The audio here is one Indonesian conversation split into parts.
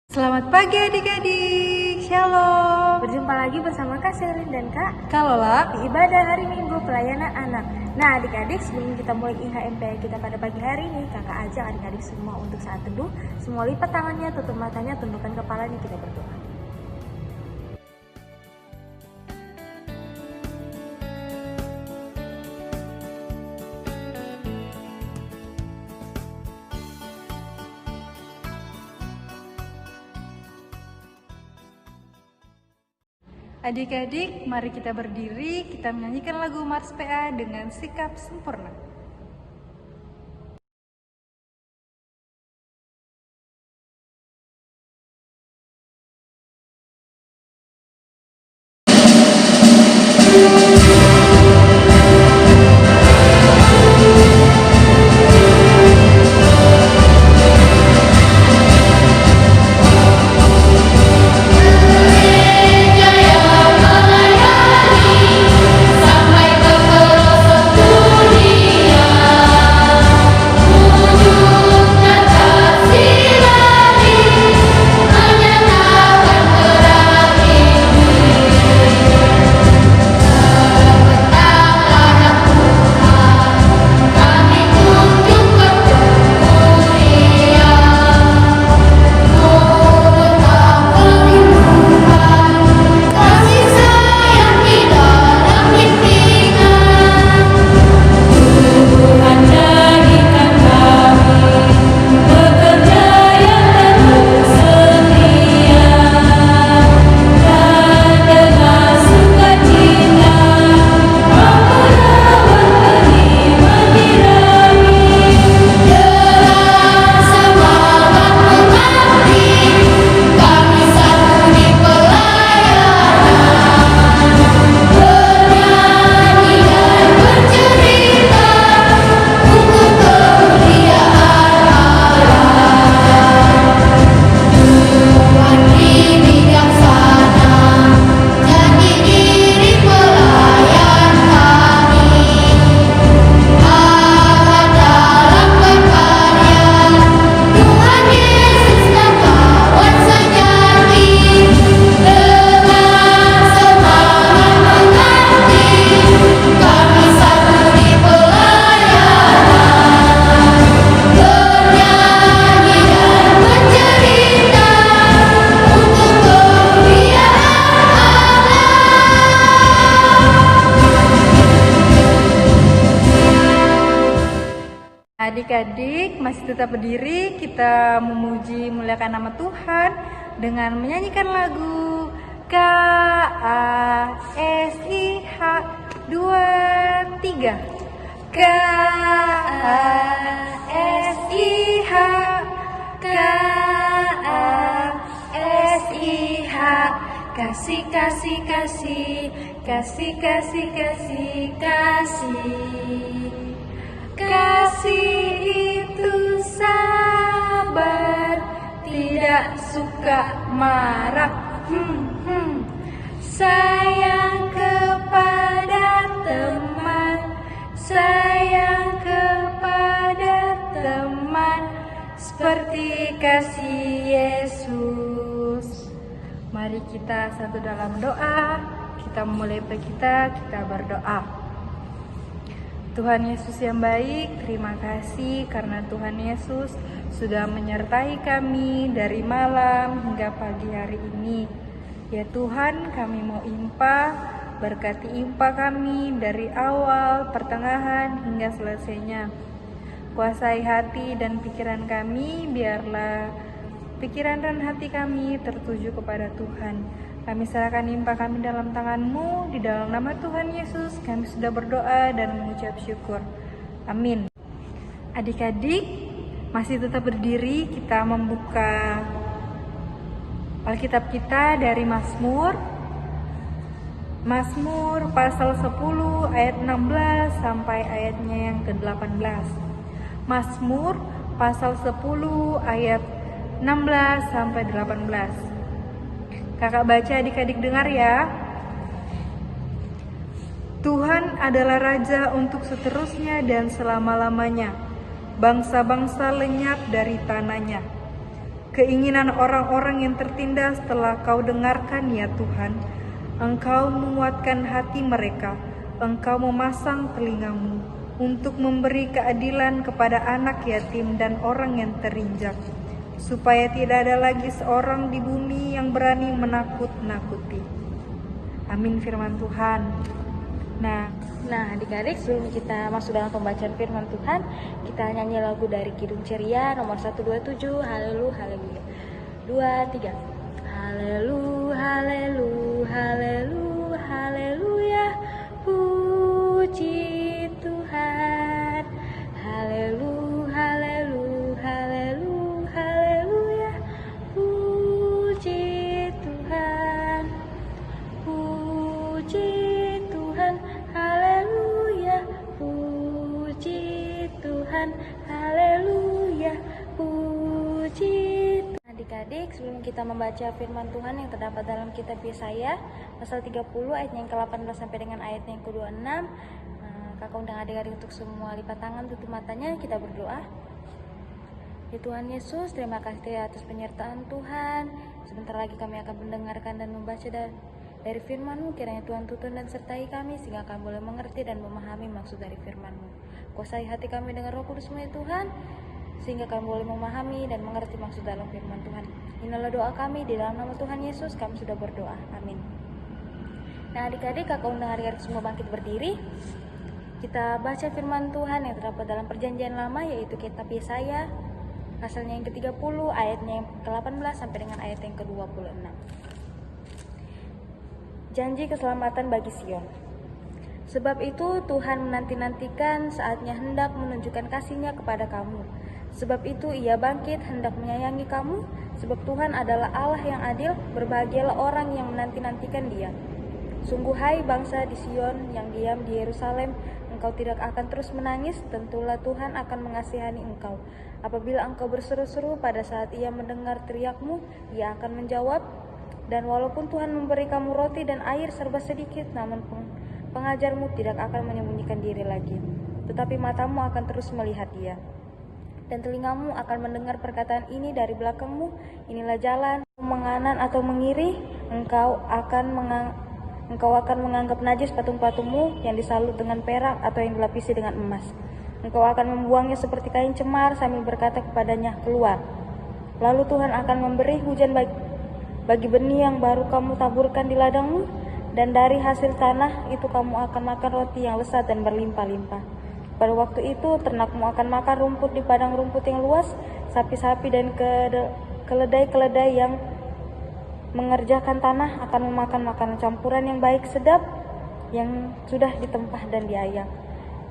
Selamat pagi adik-adik, shalom. Berjumpa lagi bersama Kak Sherin dan Kak Kalola di ibadah hari Minggu pelayanan anak. Nah adik-adik, sebelum kita mulai IHMP kita pada pagi hari ini, kakak ajak adik-adik semua untuk saat teduh. Semua lipat tangannya, tutup matanya, tundukkan kepalanya, kita berdoa. Adik-adik, mari kita berdiri, kita menyanyikan lagu Mars PA dengan sikap sempurna. Adik-adik masih tetap berdiri, kita memuji muliakan nama Tuhan dengan menyanyikan lagu KASIH 2 3. KASIH KASIH, kasih kasih kasih kasih kasih kasih kasih. Kasih itu sabar, tidak suka marah. Sayang kepada teman, sayang kepada teman, seperti kasih Yesus. Mari kita satu dalam doa. Kita mulai kita berdoa. Tuhan Yesus yang baik, terima kasih karena Tuhan Yesus sudah menyertai kami dari malam hingga pagi hari ini. Ya Tuhan, kami mau impa, berkati impa kami dari awal, pertengahan hingga selesainya. Kuasai hati dan pikiran kami, biarlah pikiran dan hati kami tertuju kepada Tuhan. Kami serahkan impa kami dalam tangan-Mu, di dalam nama Tuhan Yesus kami sudah berdoa dan mengucap syukur. Amin. Adik-adik masih tetap berdiri, kita membuka Alkitab kita dari Mazmur pasal 10 ayat 16 sampai ayatnya yang ke-18. Mazmur pasal 10 ayat 16 sampai 18. Kakak baca, adik-adik dengar ya. Tuhan adalah Raja untuk seterusnya dan selama-lamanya. Bangsa-bangsa lenyap dari tanahnya. keinginan orang-orang yang tertindas telah Kau dengarkan ya Tuhan. Engkau menguatkan hati mereka. Engkau memasang telingamu untuk memberi keadilan kepada anak yatim dan orang yang terinjak, supaya tidak ada lagi seorang di bumi yang berani menakut-nakuti. Amin firman Tuhan. Nah, adik-adik, sebelum kita masuk dalam pembacaan firman Tuhan, kita nyanyi lagu dari Kidung Ceria nomor 127, Haleluya, Haleluya. 2, 3. Haleluya, Haleluya, Haleluya, Haleluya. Puji Tuhan. Haleluya, Haleluya, Haleluya, Haleluya. Puji Tuhan. Puji Tuhan. Haleluya. Puji Tuhan. Haleluya. Puji Tuhan. Adik-adik, sebelum kita membaca firman Tuhan yang terdapat dalam kitab Yesaya pasal 30 ayatnya yang ke-18 sampai dengan ayatnya yang ke-26, Kakak undang adik-adik untuk semua lipat tangan, tutup matanya, kita berdoa. Ya Tuhan Yesus, terima kasih atas penyertaan Tuhan. Sebentar lagi kami akan mendengarkan dan membaca dari firman-Mu. Kiranya Tuhan tuntun dan sertai kami sehingga kami boleh mengerti dan memahami maksud dari firman-Mu. Kuasai hati kami dengan Roh Kudus-Mu ya Tuhan, sehingga kami boleh memahami dan mengerti maksud dalam firman Tuhan. Inilah doa kami, di dalam nama Tuhan Yesus kami sudah berdoa. Amin. Nah adik-adik, kakak undang adik-adik semua bangkit berdiri. Kita baca firman Tuhan yang terdapat dalam perjanjian lama, yaitu kitab Yesaya pasalnya yang ke-30 ayatnya yang ke-18 sampai dengan ayat yang ke-26. Janji keselamatan bagi Sion. Sebab itu Tuhan menanti-nantikan saatnya hendak menunjukkan kasih-Nya kepada kamu. Sebab itu Ia bangkit hendak menyayangi kamu. Sebab Tuhan adalah Allah yang adil, berbahagialah orang yang menanti-nantikan Dia. Sungguh hai bangsa di Sion yang diam di Yerusalem, engkau tidak akan terus menangis, tentulah Tuhan akan mengasihani engkau. Apabila engkau berseru-seru pada saat Ia mendengar teriakmu, Ia akan menjawab. Dan walaupun Tuhan memberi kamu roti dan air serba sedikit, namun pengajarmu tidak akan menyembunyikan diri lagi. Tetapi matamu akan terus melihat Dia, dan telingamu akan mendengar perkataan ini dari belakangmu. Inilah jalan, menganan atau mengiri, engkau akan menganggap najis patung-patungmu yang disalut dengan perak atau yang dilapisi dengan emas. Engkau akan membuangnya seperti kain cemar sambil berkata kepadanya, keluar. Lalu Tuhan akan memberi hujan bagi benih yang baru kamu taburkan di ladangmu, dan dari hasil tanah itu kamu akan makan roti yang lezat dan berlimpah-limpah. Pada waktu itu ternakmu akan makan rumput di padang rumput yang luas, sapi-sapi dan keledai-keledai yang mengerjakan tanah akan memakan makanan campuran yang baik sedap yang sudah ditempah dan diayak.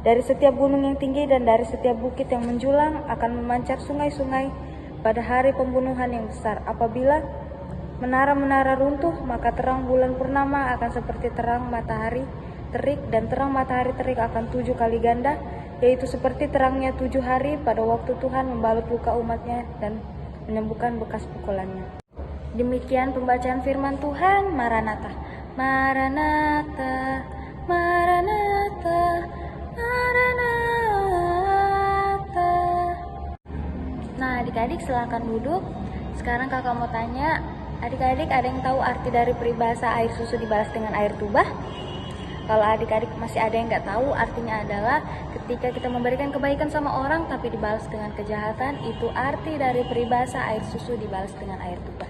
Dari setiap gunung yang tinggi dan dari setiap bukit yang menjulang akan memancar sungai-sungai pada hari pembunuhan yang besar. Apabila menara-menara runtuh, maka terang bulan purnama akan seperti terang matahari terik, dan terang matahari terik akan 7 kali ganda, yaitu seperti terangnya 7 hari pada waktu Tuhan membalut luka umatnya dan menyembuhkan bekas pukulannya. Demikian pembacaan firman Tuhan. Maranatha, Maranatha, Maranatha, Maranatha. Nah adik-adik silakan duduk. Sekarang kakak mau tanya, adik-adik ada yang tahu arti dari peribahasa air susu dibalas dengan air tuba? Kalau adik-adik masih ada yang nggak tahu, artinya adalah ketika kita memberikan kebaikan sama orang tapi dibalas dengan kejahatan, itu arti dari peribahasa air susu dibalas dengan air tuba.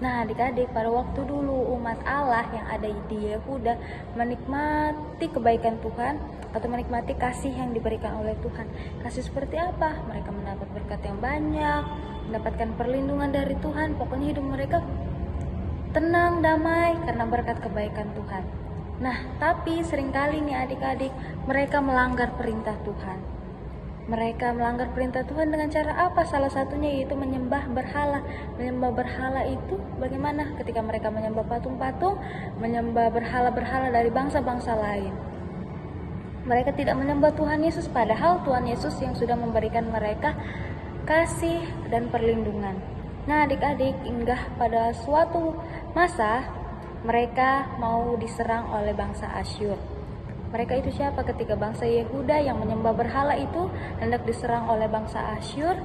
Nah adik-adik, pada waktu dulu umat Allah yang ada di Yehuda menikmati kebaikan Tuhan atau menikmati kasih yang diberikan oleh Tuhan. Kasih seperti apa? Mereka mendapat berkat yang banyak, mendapatkan perlindungan dari Tuhan. Pokoknya hidup mereka tenang, damai karena berkat kebaikan Tuhan. Nah, tapi seringkali nih adik-adik, mereka melanggar perintah Tuhan. Mereka melanggar perintah Tuhan dengan cara apa? Salah satunya yaitu menyembah berhala. Menyembah berhala itu bagaimana? Ketika mereka menyembah patung-patung, menyembah berhala-berhala dari bangsa-bangsa lain. Mereka tidak menyembah Tuhan Yesus, padahal Tuhan Yesus yang sudah memberikan mereka kasih dan perlindungan. Nah adik-adik, hingga pada suatu masa mereka mau diserang oleh bangsa Asyur. Mereka itu siapa? Ketika bangsa Yehuda yang menyembah berhala itu hendak diserang oleh bangsa Asyur.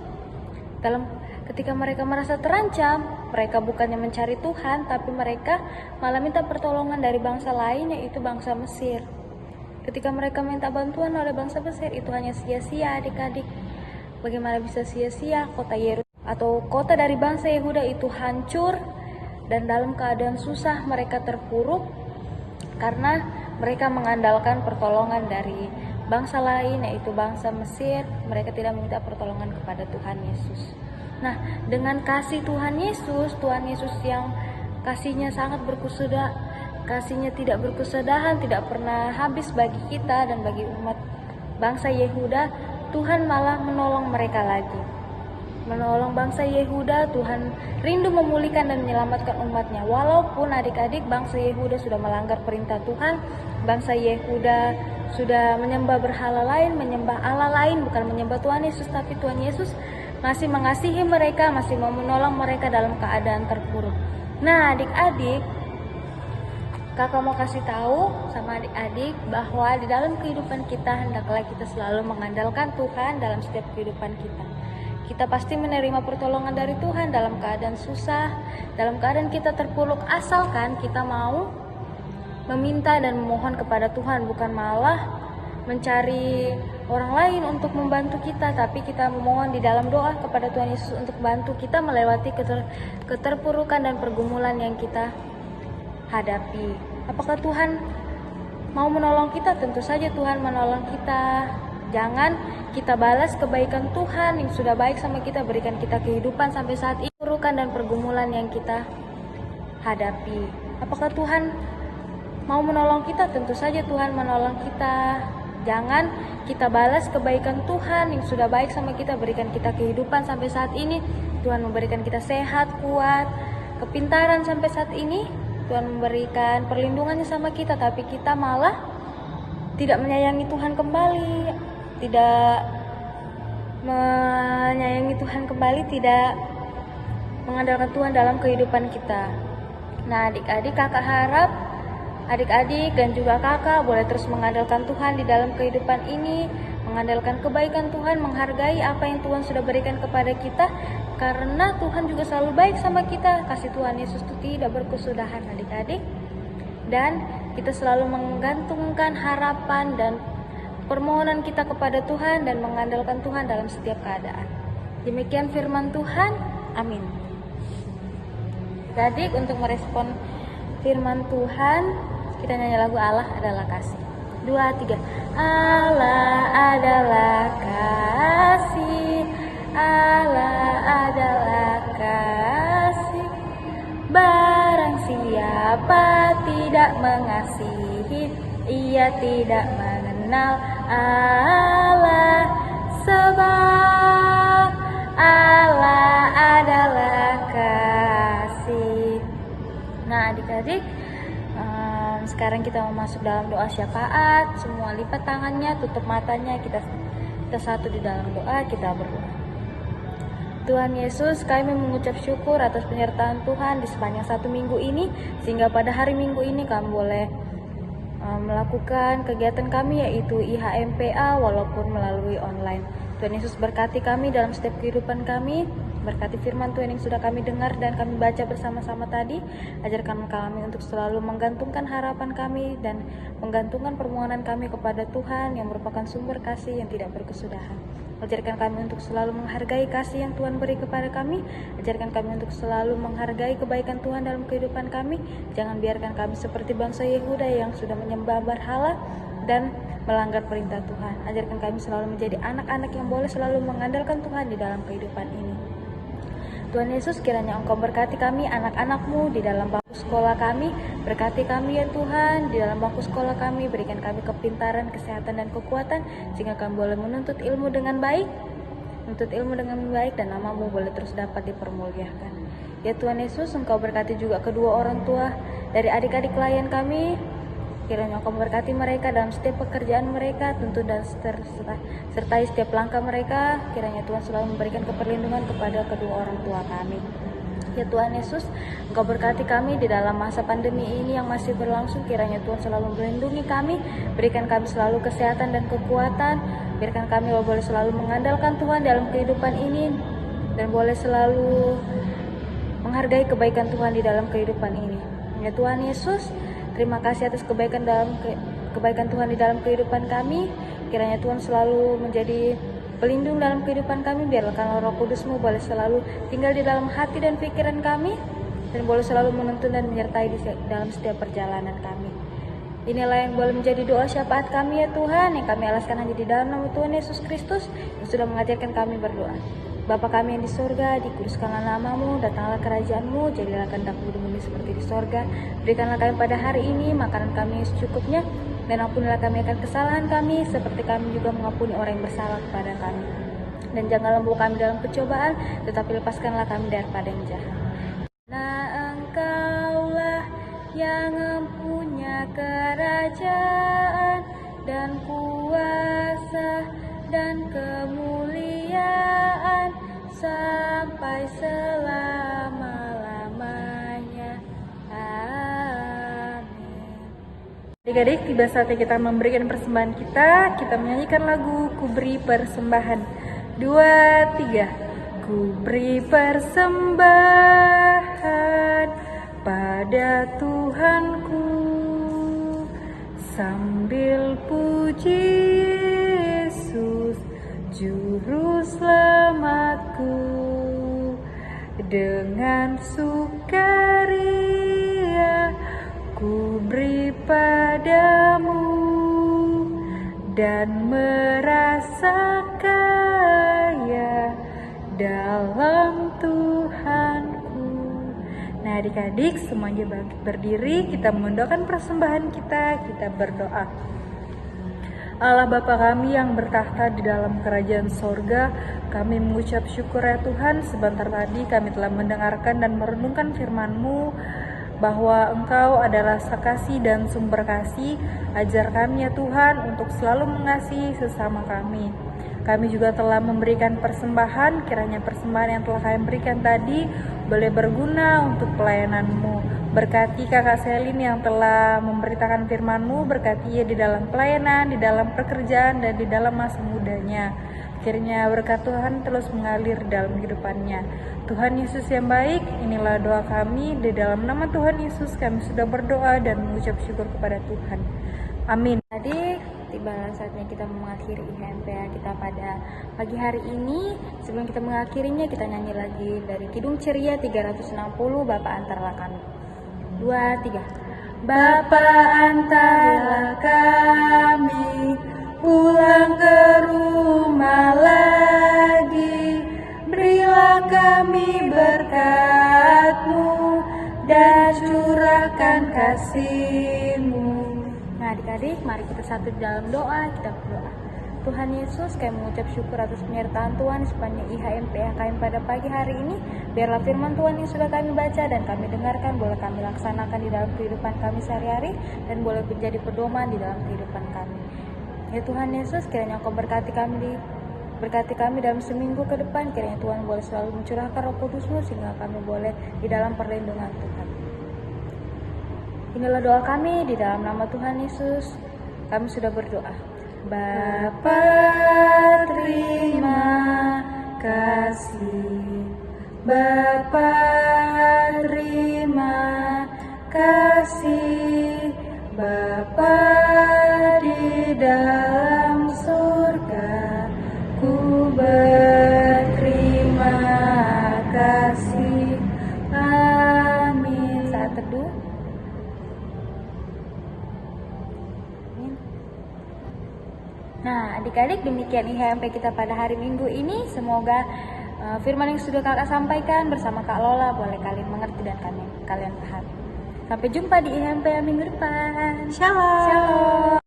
Dalam Ketika mereka merasa terancam, mereka bukannya mencari Tuhan, tapi mereka malah minta pertolongan dari bangsa lain, yaitu bangsa Mesir. Ketika mereka minta bantuan oleh bangsa Mesir, itu hanya sia-sia adik-adik. Bagaimana bisa sia-sia? Kota Yerusalem atau kota dari bangsa Yehuda itu hancur dan dalam keadaan susah, mereka terpuruk karena mereka mengandalkan pertolongan dari bangsa lain, yaitu bangsa Mesir. Mereka tidak meminta pertolongan kepada Tuhan Yesus. Nah, dengan kasih Tuhan Yesus yang kasihnya sangat berkesudahan, kasihnya tidak berkesudahan, tidak pernah habis bagi kita dan bagi umat bangsa Yehuda, Tuhan malah menolong mereka lagi. Menolong bangsa Yehuda, Tuhan rindu memulihkan dan menyelamatkan umatnya. Walaupun adik-adik bangsa Yehuda sudah melanggar perintah Tuhan, bangsa Yehuda sudah menyembah berhala lain, menyembah Allah lain, bukan menyembah Tuhan Yesus, tapi Tuhan Yesus masih mengasihi mereka, masih mau menolong mereka dalam keadaan terpuruk. Nah, adik-adik, kakak mau kasih tahu sama adik-adik bahwa di dalam kehidupan kita hendaklah kita selalu mengandalkan Tuhan dalam setiap kehidupan kita. Kita pasti menerima pertolongan dari Tuhan dalam keadaan susah, dalam keadaan kita terpuruk, asalkan kita mau meminta dan memohon kepada Tuhan, bukan malah mencari orang lain untuk membantu kita, tapi kita memohon di dalam doa kepada Tuhan Yesus untuk bantu kita melewati keterpurukan dan pergumulan yang kita hadapi. Apakah Tuhan mau menolong kita? Tentu saja Tuhan menolong kita. Jangan kita balas kebaikan Tuhan yang sudah baik sama kita, berikan kita kehidupan sampai saat ini, keterpurukan dan pergumulan yang kita hadapi. Apakah Tuhan mau menolong kita? Tentu saja Tuhan menolong kita. Jangan kita balas kebaikan Tuhan yang sudah baik sama kita, berikan kita kehidupan sampai saat ini. Tuhan memberikan kita sehat, kuat, kepintaran sampai saat ini. Tuhan memberikan perlindungannya sama kita, tapi kita malah tidak menyayangi Tuhan kembali, tidak menyayangi Tuhan kembali, tidak mengandalkan Tuhan dalam kehidupan kita. Nah, adik-adik, kakak harap adik-adik dan juga kakak boleh terus mengandalkan Tuhan di dalam kehidupan ini, mengandalkan kebaikan Tuhan, menghargai apa yang Tuhan sudah berikan kepada kita, karena Tuhan juga selalu baik sama kita. Kasih Tuhan Yesus itu tidak berkesudahan adik-adik, dan kita selalu menggantungkan harapan dan permohonan kita kepada Tuhan dan mengandalkan Tuhan dalam setiap keadaan. Demikian firman Tuhan, amin. Adik, untuk merespon firman Tuhan, kita nyanyi lagu Allah adalah kasih. 2, 3. Allah adalah kasih, Allah adalah kasih. Barang siapa tidak mengasihi, ia tidak mengenal Allah, sebab Allah adalah kasih. Nah, adik-adik, sekarang kita mau masuk dalam doa syafaat. Semua lipat tangannya, tutup matanya, kita satu di dalam doa, kita berdoa. Tuhan Yesus, kami mengucap syukur atas penyertaan Tuhan di sepanjang 1 minggu ini, sehingga pada hari Minggu ini kami boleh melakukan kegiatan kami, yaitu IHMPA, walaupun melalui online. Tuhan Yesus berkati kami dalam setiap kehidupan kami, berkati firman Tuhan yang sudah kami dengar dan kami baca bersama-sama tadi. Ajarkan kami untuk selalu menggantungkan harapan kami dan menggantungkan permohonan kami kepada Tuhan yang merupakan sumber kasih yang tidak berkesudahan. Ajarkan kami untuk selalu menghargai kasih yang Tuhan beri kepada kami. Ajarkan kami untuk selalu menghargai kebaikan Tuhan dalam kehidupan kami. Jangan biarkan kami seperti bangsa Yehuda yang sudah menyembah berhala dan melanggar perintah Tuhan. Ajarkan kami selalu menjadi anak-anak yang boleh selalu mengandalkan Tuhan di dalam kehidupan ini. Tuhan Yesus, kiranya Engkau berkati kami, anak-anak-Mu, di dalam bangku sekolah kami. Berkati kami ya Tuhan, di dalam bangku sekolah kami. Berikan kami kepintaran, kesehatan, dan kekuatan, sehingga kami boleh menuntut ilmu dengan baik, dan nama-Mu boleh terus dapat dipermuliakan. Ya Tuhan Yesus, Engkau berkati juga kedua orang tua dari adik-adik klien kami. Kiranya Engkau memberkati mereka dalam setiap pekerjaan mereka, tentu dan sertai setiap langkah mereka. Kiranya Tuhan selalu memberikan keperlindungan kepada kedua orang tua kami. Ya Tuhan Yesus, Engkau berkati kami di dalam masa pandemi ini yang masih berlangsung. Kiranya Tuhan selalu melindungi kami, berikan kami selalu kesehatan dan kekuatan. Biarkan kami boleh selalu mengandalkan Tuhan dalam kehidupan ini. dan boleh selalu menghargai kebaikan Tuhan di dalam kehidupan ini. Ya Tuhan Yesus, terima kasih atas kebaikan Tuhan di dalam kehidupan kami. Kiranya Tuhan selalu menjadi pelindung dalam kehidupan kami. Biarlah Roh Kudus-Mu boleh selalu tinggal di dalam hati dan pikiran kami, dan boleh selalu menuntun dan menyertai di dalam setiap perjalanan kami. Inilah yang boleh menjadi doa syafaat kami ya Tuhan, yang kami alaskan hanya di dalam nama Tuhan Yesus Kristus yang sudah mengajarkan kami berdoa. Bapa kami yang di sorga, dikuduskanlah namamu, datanglah kerajaanmu, jadilah kehendak-Mu di bumi seperti di sorga. Berikanlah kami pada hari ini makanan kami yang secukupnya, dan ampunilah kami akan kesalahan kami, seperti kami juga mengampuni orang yang bersalah kepada kami. Dan janganlah membawa kami dalam pencobaan, tetapi lepaskanlah kami daripada yang jahat. Nah, Engkaulah yang mempunyai kerajaan dan kuasa dan kemuliaan sampai selama-lamanya. Amin. Adik-adik, tiba saatnya kita memberikan persembahan kita. Kita menyanyikan lagu Ku Beri Persembahan. 2, 3. Ku beri persembahan pada Tuhanku, sambil puji Yesus Juru Selamatku, dengan sukaria ku beri padamu, dan merasa kaya dalam Tuhanku. Nah adik-adik, semuanya bangkit berdiri, kita mendoakan persembahan kita berdoa. Allah Bapa kami yang bertahta di dalam kerajaan sorga, kami mengucap syukur ya Tuhan, sebentar tadi kami telah mendengarkan dan merenungkan firman-Mu, bahwa Engkau adalah kasih dan sumber kasih. Ajar kami ya Tuhan untuk selalu mengasihi sesama kami. Kami juga telah memberikan persembahan, kiranya persembahan yang telah kami berikan tadi boleh berguna untuk pelayanan-Mu. Berkati kakak Selin yang telah memberitakan firman-Mu, berkati ia di dalam pelayanan, di dalam pekerjaan, dan di dalam masa mudanya. Akhirnya berkat Tuhan terus mengalir dalam kehidupannya. Tuhan Yesus yang baik, inilah doa kami. Di dalam nama Tuhan Yesus kami sudah berdoa dan mengucap syukur kepada Tuhan. Amin. Adik, tibalah saatnya kita mengakhiri IHMPA kita pada pagi hari ini. Sebelum kita mengakhirinya, kita nyanyi lagi dari Kidung Ceria 360, Bapa antarlah kami. 2, 3. Bapa antarlah kami pulang ke rumah lagi, berilah kami berkat-Mu dan curahkan kasih-Mu. Nah adik-adik, mari kita satu dalam doa, kita berdoa. Tuhan Yesus, kami mengucap syukur atas penyertaan Tuhan sepanjang IHMPA kami pada pagi hari ini. Biarlah firman Tuhan yang sudah kami baca dan kami dengarkan boleh kami laksanakan di dalam kehidupan kami sehari-hari, dan boleh menjadi pedoman di dalam kehidupan kami. Ya Tuhan Yesus, kiranya Engkau berkati kami dalam seminggu ke depan. Kiranya Tuhan boleh selalu mencurahkan Roh Kudus-Mu sehingga kami boleh di dalam perlindungan Tuhan. Inilah doa kami di dalam nama Tuhan Yesus. Kami sudah berdoa. Bapa terima kasih, Bapa terima kasih, Bapa di dalam surga, ku berterima kasih. Amin. Saat teduh. Nah, adik-adik, demikian IHMP kita pada hari Minggu ini. Semoga firman yang sudah kakak sampaikan bersama Kak Lola boleh kalian mengerti dan kalian pahami. Sampai jumpa di IHMP minggu depan. Shalom. Shalom.